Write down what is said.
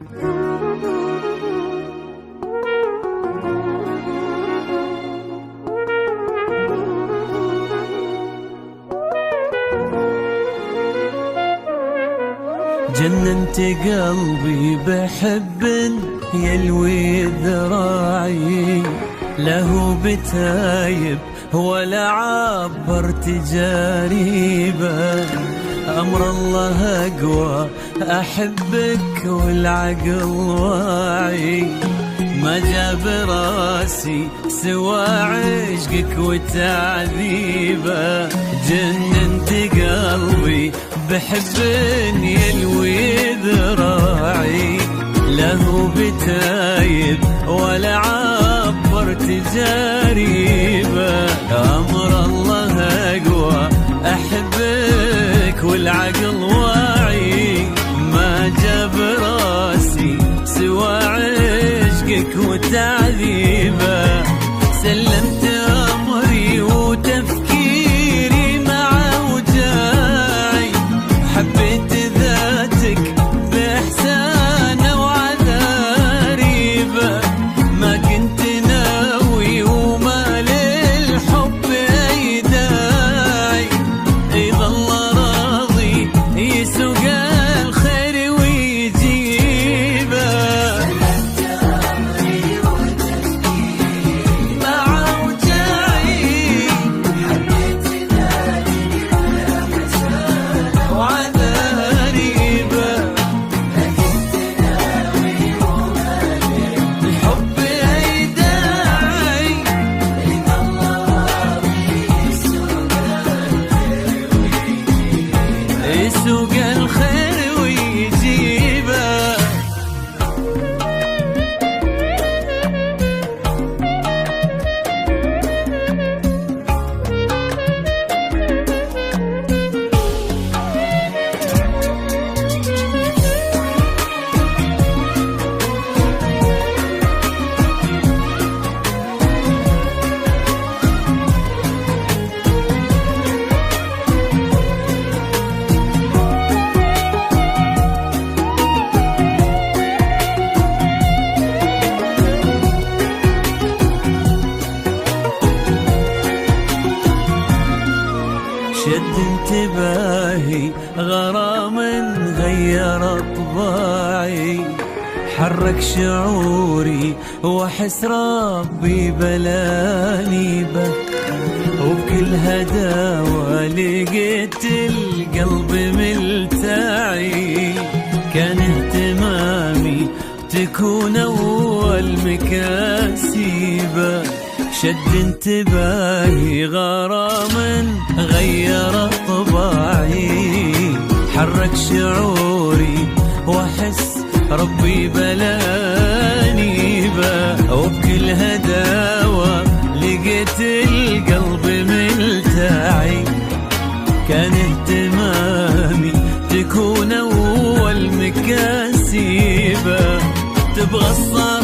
جننت قلبي بحب يلوي ذراعي، له بتايب ولا عبرت جاريبه. أمر الله أقوى أحبك والعقل واعي، ما جاب راسي سوى عشقك وتعذيبه. جننت قلبي بحب يلوي ذراعي، له بتايب ولا عبرت جاريبه. أمر الله أقوى أحبك والعقل واعي، ما جاب راسي سوى عشقك وتعذيبه. سلمت أمري وتفكيري مع وجاعي، حبيت ذاتك بإحسان وعذاريبه. ما كنت ناوي وما للحب أي داعي، إذا الله راضي يسوق الخير ويجيبه. يسوق الخير ويجيبه. شد انتباهي غرام غير طباعي، حرك شعوري واحس ربي بلاني به. وبكل هداوة لقيت القلب ملتعي، كان اهتمامي تكون أول مكاسبه. شد انتباهي غرام غير طباعي، حرك شعوري واحس ربي بلاني به. وبكل هداوة لقيت القلب ملتعي، كان اهتمامي تكون أول مكاسبه. تبغى الصراحة